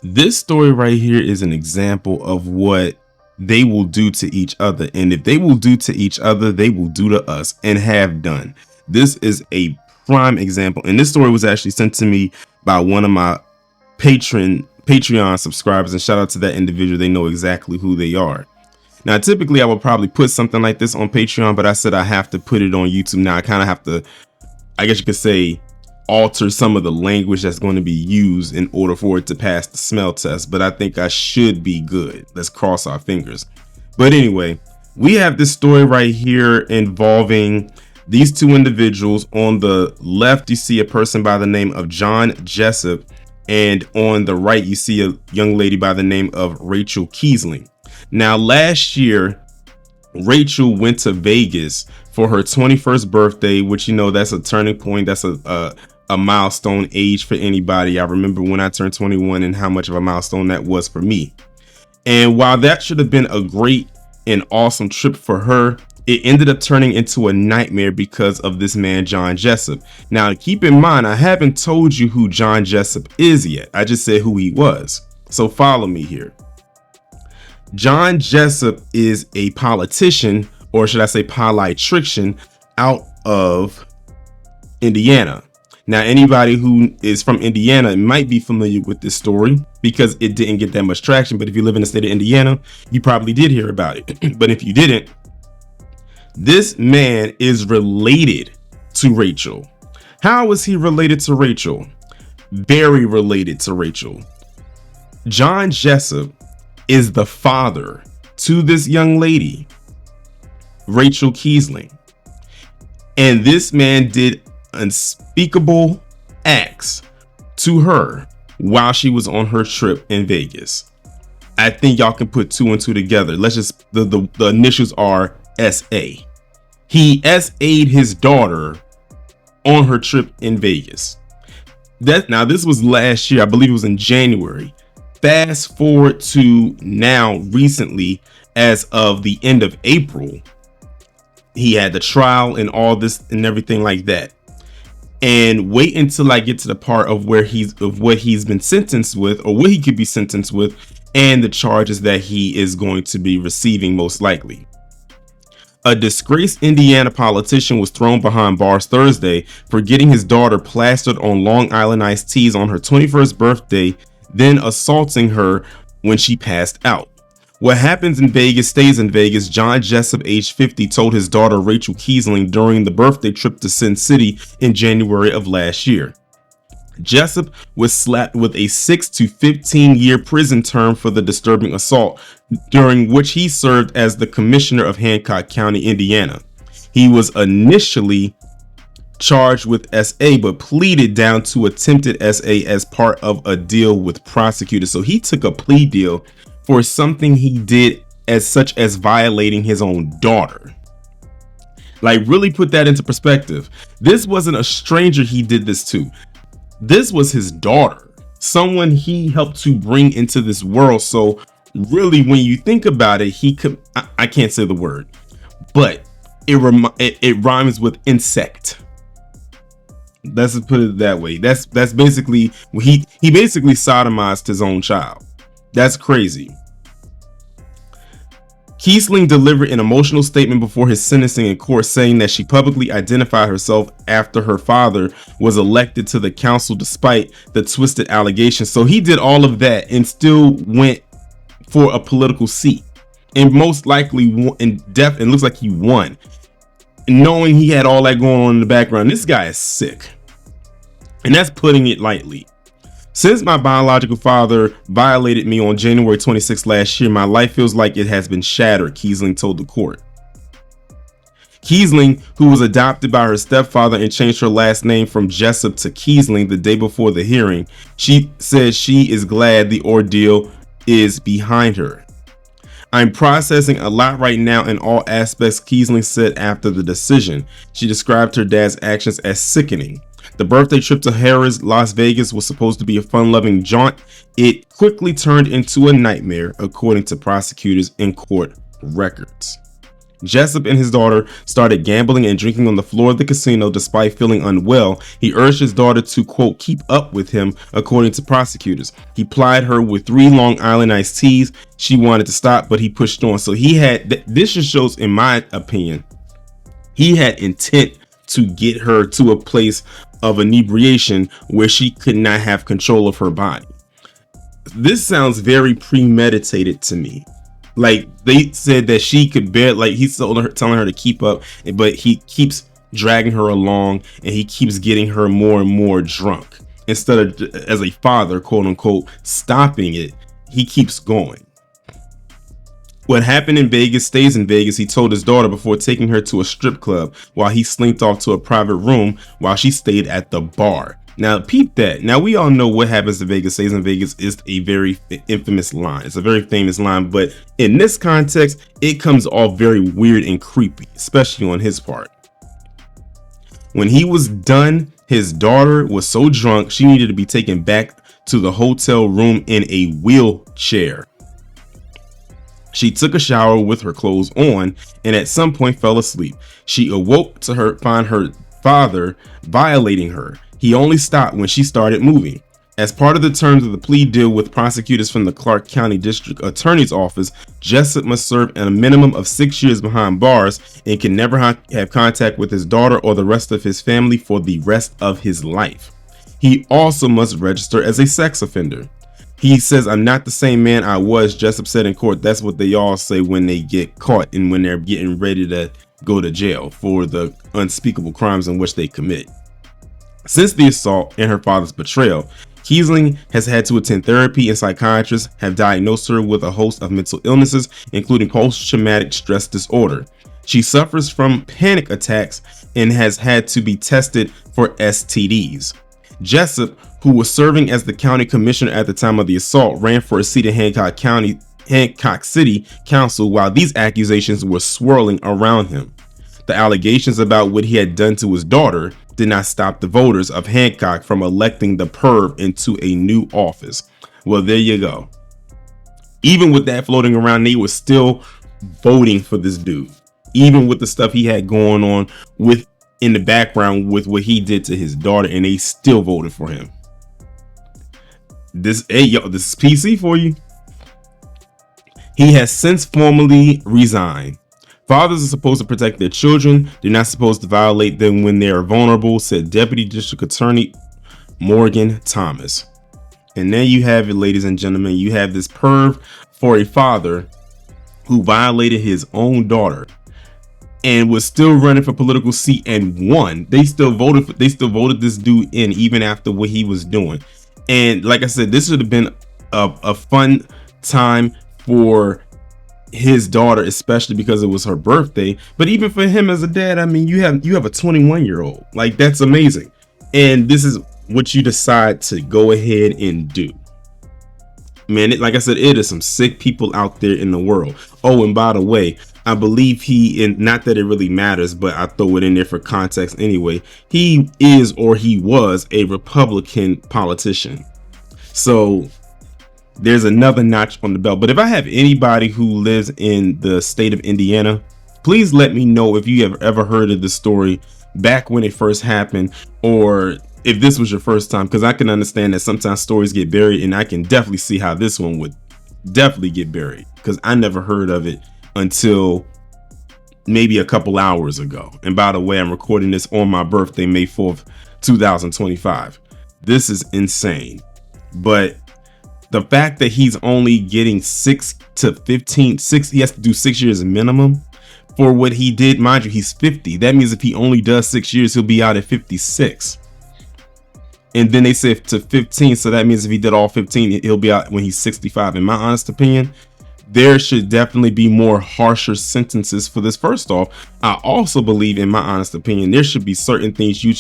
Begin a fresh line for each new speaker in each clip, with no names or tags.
This story right here is an example of what they will do to each other. And if they will do to each other, they will do to us, and have done. This is a prime example. And this story was actually sent to me by one of my Patreon subscribers. And shout out to that individual. They know exactly who they are. Now, typically I would probably put something like this on Patreon, but I said I have to put it on YouTube. Now I kind of have to, I guess you could say, alter some of the language that's going to be used in order for it to pass the smell test, but I think I should be good. Let's cross our fingers. But anyway, we have this story right here involving these two individuals. On the left, you see a person by the name of John Jessup, and on the right, you see a young lady by the name of Rachel Kiesling. Now, last year, Rachel went to Vegas for her 21st birthday, which, you know, that's a turning point. That's a milestone age for anybody. I remember when I turned 21 and how much of a milestone that was for me. And while that should have been a great and awesome trip for her, it ended up turning into a nightmare because of this man, John Jessup. Now, keep in mind, I haven't told you who John Jessup is yet. I just said who he was. So follow me here. John Jessup is a politician, or should I say politician, out of Indiana. Now, anybody who is from Indiana might be familiar with this story because it didn't get that much traction. But if you live in the state of Indiana, you probably did hear about it. But if you didn't, this man is related to Rachel. How is he related to Rachel? Very related to Rachel. John Jessup is the father to this young lady, Rachel Kiesling. And this man did unspeakable acts to her while she was on her trip in Vegas. I think y'all can put two and two together. Let's just, the initials are SA. He SA'd his daughter on her trip in Vegas. Now, this was last year. I believe it was in January. Fast forward to now, recently, as of the end of April, he had the trial and all this and everything like that. And wait until I get to the part of what he's been sentenced with, or what he could be sentenced with, and the charges that he is going to be receiving most likely. A disgraced Indiana politician was thrown behind bars Thursday for getting his daughter plastered on Long Island iced teas on her 21st birthday, then assaulting her when she passed out. What happens in Vegas stays in Vegas. John Jessup, age 50, told his daughter Rachel Kiesling during the birthday trip to Sin City in January of last year. Jessup was slapped with a 6 to 15-year prison term for the disturbing assault, during which he served as the commissioner of Hancock County, Indiana. He was initially charged with SA, but pleaded down to attempted SA as part of a deal with prosecutors. So he took a plea deal for something he did, such as violating his own daughter. Like, really put that into perspective. This wasn't a stranger he did this to. This was his daughter, someone he helped to bring into this world. So really, when you think about it, he could, I can't say the word, but it rhymes with insect. Let's put it that way. That's basically, he basically sodomized his own child. That's crazy. Kiesling delivered an emotional statement before his sentencing in court, saying that she publicly identified herself after her father was elected to the council despite the twisted allegations. So he did all of that and still went for a political seat, and most likely and looks like he won, knowing he had all that going on in the background. This guy is sick, and that's putting it lightly. Since my biological father violated me on January 26 last year, my life feels like it has been shattered, Kiesling told the court. Kiesling, who was adopted by her stepfather and changed her last name from Jessup to Kiesling the day before the hearing, she said she is glad the ordeal is behind her. I'm processing a lot right now in all aspects, Kiesling said after the decision. She described her dad's actions as sickening. The birthday trip to Harrah's, Las Vegas was supposed to be a fun-loving jaunt. It quickly turned into a nightmare, according to prosecutors and court records. Jessup and his daughter started gambling and drinking on the floor of the casino despite feeling unwell. He urged his daughter to, quote, keep up with him, according to prosecutors. He plied her with 3 Long Island iced teas. She wanted to stop, but he pushed on. So he had, this just shows, in my opinion, he had intent to get her to a place of inebriation where she could not have control of her body. This sounds very premeditated to me. Like, they said that she could bear, like, he's telling her to keep up, but he keeps dragging her along and he keeps getting her more and more drunk. Instead of, as a father, quote unquote, stopping it, he keeps going. What happened in Vegas stays in Vegas, he told his daughter before taking her to a strip club while he slinked off to a private room while she stayed at the bar. Now, peep that. Now, we all know what happens to Vegas stays in Vegas is a very infamous line. It's a very famous line, but in this context, it comes off very weird and creepy, especially on his part. When he was done, his daughter was so drunk, she needed to be taken back to the hotel room in a wheelchair. She took a shower with her clothes on and at some point fell asleep. She awoke to find her father violating her. He only stopped when she started moving. As part of the terms of the plea deal with prosecutors from the Clark County District Attorney's Office, Jessup must serve a minimum of 6 years behind bars and can never have contact with his daughter or the rest of his family for the rest of his life. He also must register as a sex offender. He says, "I'm not the same man I was," Jessup said in court. That's what they all say when they get caught and when they're getting ready to go to jail for the unspeakable crimes in which they commit. Since the assault and her father's betrayal, Kiesling has had to attend therapy, and psychiatrists have diagnosed her with a host of mental illnesses, including post-traumatic stress disorder. She suffers from panic attacks and has had to be tested for STDs. Jessup, who was serving as the county commissioner at the time of the assault, ran for a seat in Hancock City Council while these accusations were swirling around him. The allegations about what he had done to his daughter did not stop the voters of Hancock from electing the perv into a new office. Well, there you go. Even with that floating around, they were still voting for this dude, even with the stuff he had going on with in the background with what he did to his daughter, and they still voted for him. This is PC for you. He has since formally resigned. Fathers are supposed to protect their children. They're not supposed to violate them when they are vulnerable, said Deputy District Attorney Morgan Thomas. And there you have it, ladies and gentlemen. You have this perv for a father who violated his own daughter and was still running for political seat and won. They still voted this dude in even after what he was doing. And like I said, this would have been a fun time for his daughter, especially because it was her birthday. But even for him as a dad, I mean, you have a 21-year-old. Like, that's amazing. And this is what you decide to go ahead and do. Man, like I said, it is some sick people out there in the world. Oh, and by the way, I believe not that it really matters, but I throw it in there for context anyway. He is, or he was, a Republican politician. So there's another notch on the belt. But if I have anybody who lives in the state of Indiana, please let me know if you have ever heard of this story back when it first happened, or if this was your first time, because I can understand that sometimes stories get buried, and I can definitely see how this one would definitely get buried, because I never heard of it until maybe a couple hours ago. And by the way, I'm recording this on my birthday, May 4th, 2025. This is insane. But the fact that he's only getting 6 to 15, he has to do 6 years minimum for what he did. Mind you, he's 50. That means if he only does 6 years, he'll be out at 56. And then they said to 15. So that means if he did all 15, he'll be out when he's 65. In my honest opinion, there should definitely be more harsher sentences for this. First off, I also believe, in my honest opinion, there should be certain things you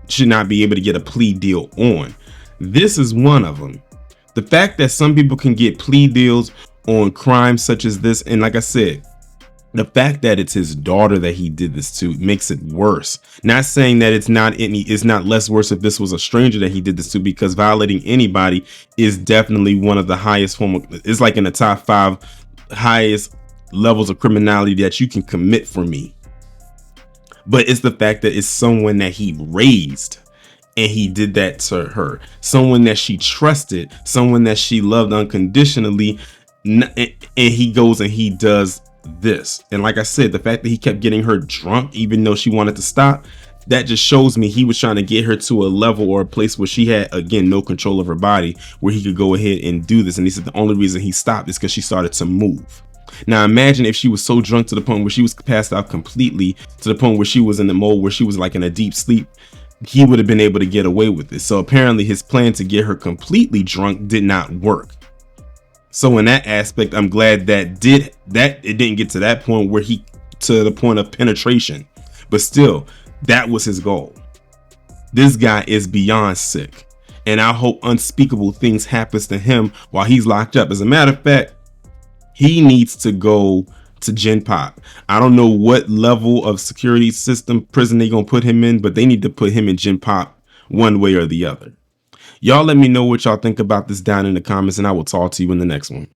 should not be able to get a plea deal on. This is one of them. The fact that some people can get plea deals on crimes such as this, and like I said, the fact that it's his daughter that he did this to makes it worse. Not saying that it's not less worse if this was a stranger that he did this to, because violating anybody is definitely one of the highest it's like in the top 5 highest levels of criminality that you can commit for me. But it's the fact that it's someone that he raised, and he did that to her. Someone that she trusted, someone that she loved unconditionally, and he goes and he does this. And like I said, the fact that he kept getting her drunk even though she wanted to stop, that just shows me he was trying to get her to a level or a place where she had, again, no control of her body, where he could go ahead and do this. And he said the only reason he stopped is because she started to move. Now imagine if she was so drunk to the point where she was passed out completely, to the point where she was in the mode where she was like in a deep sleep, he would have been able to get away with it. So apparently his plan to get her completely drunk did not work. So in that aspect, I'm glad that it didn't get to that point where to the point of penetration, but still, that was his goal. This guy is beyond sick, and I hope unspeakable things happens to him while he's locked up. As a matter of fact, he needs to go to Gen Pop. I don't know what level of security system prison they're gonna put him in, but they need to put him in Gen Pop one way or the other. Y'all let me know what y'all think about this down in the comments, and I will talk to you in the next one.